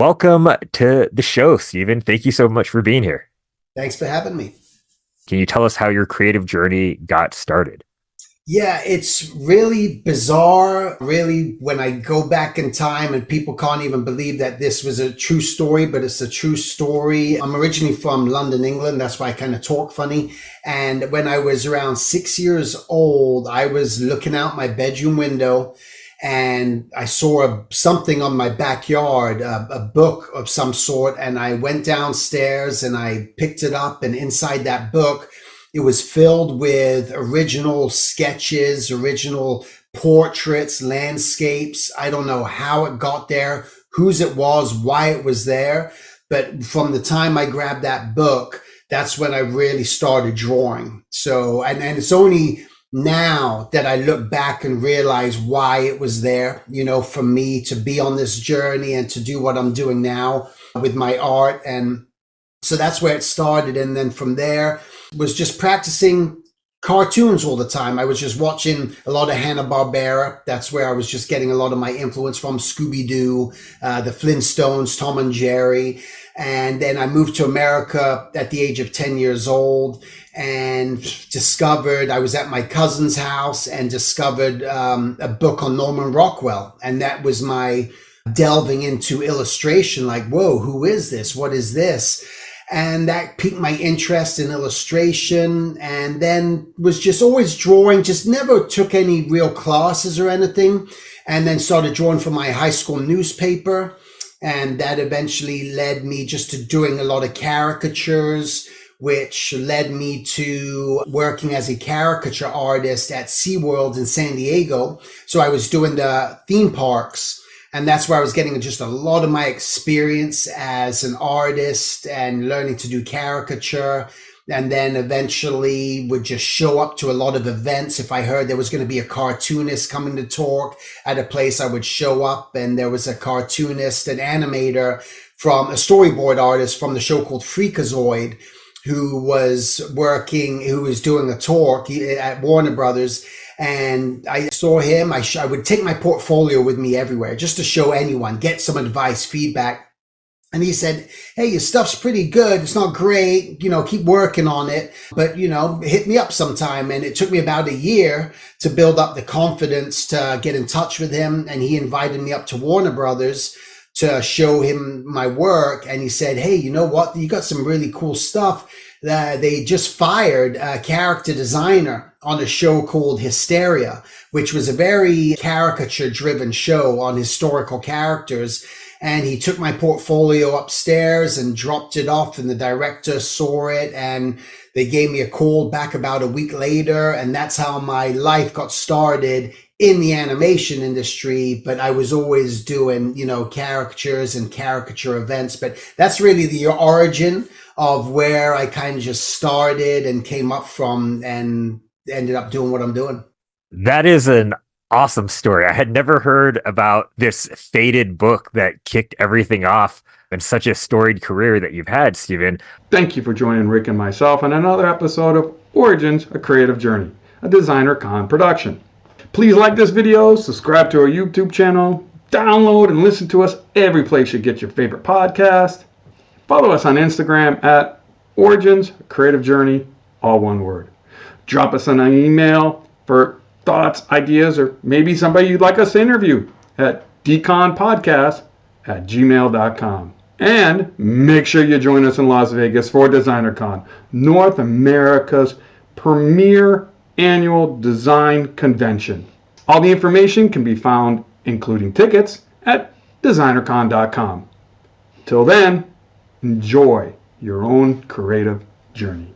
welcome to the show, Stephen. Thank you so much for being here. Thanks for having me. Can you tell us how your creative journey got started? Yeah, it's really bizarre, really, when I go back in time and people can't even believe that this was a true story, but it's a true story. I'm originally from London, England. That's why I kind of talk funny. And when I was around 6 years old, I was looking out my bedroom window and I saw something on my backyard, a book of some sort. And I went downstairs and I picked it up, and inside that book, it was filled with original sketches, original portraits, landscapes. I don't know how it got there, whose it was, why it was there. But from the time I grabbed that book, that's when I really started drawing. So, and it's only now that I look back and realize why it was there, for me to be on this journey and to do what I'm doing now with my art. And so that's where it started. And then from there was just practicing cartoons all the time. I was just watching a lot of Hanna-Barbera. That's where I was just getting a lot of my influence from. Scooby-Doo, the Flintstones, Tom and Jerry. And then I moved to America at the age of 10 years old and discovered, I was at my cousin's house and discovered a book on Norman Rockwell. And that was my delving into illustration, like, whoa, who is this? What is this? And that piqued my interest in illustration, and then was just always drawing, just never took any real classes or anything. And then started drawing for my high school newspaper. And that eventually led me just to doing a lot of caricatures, which led me to working as a caricature artist at SeaWorld in San Diego. So I was doing the theme parks. And that's where I was getting just a lot of my experience as an artist and learning to do caricature. And then eventually would just show up to a lot of events. If I heard there was going to be a cartoonist coming to talk at a place, I would show up, and there was a cartoonist, an animator from a storyboard artist from the show called Freakazoid, who was doing a talk at Warner Brothers. And I saw him. I would take my portfolio with me everywhere just to show anyone, get some advice, feedback. And he said, hey, your stuff's pretty good. It's not great. Keep working on it. But, hit me up sometime. And it took me about a year to build up the confidence to get in touch with him. And he invited me up to Warner Brothers to show him my work. And he said, hey, you know what? You got some really cool stuff. They just fired a character designer on a show called Hysteria, which was a very caricature-driven show on historical characters. And he took my portfolio upstairs and dropped it off, and the director saw it, and they gave me a call back about a week later. And that's how my life got started in the animation industry. But I was always doing, caricatures and caricature events. But that's really the origin of where I kind of just started and came up from and ended up doing what I'm doing. That is an awesome story. I had never heard about this faded book that kicked everything off and such a storied career that you've had, Stephen. Thank you for joining Rick and myself on another episode of Origins, A Creative Journey, a DesignerCon production. Please like this video, subscribe to our YouTube channel, download and listen to us every place you get your favorite podcast. Follow us on Instagram at Origins, A Creative Journey, all one word. Drop us an email for thoughts, ideas, or maybe somebody you'd like us to interview at dconpodcast@gmail.com. And make sure you join us in Las Vegas for DesignerCon, North America's premier annual design convention. All the information can be found, including tickets, at designercon.com. Till then, enjoy your own creative journey.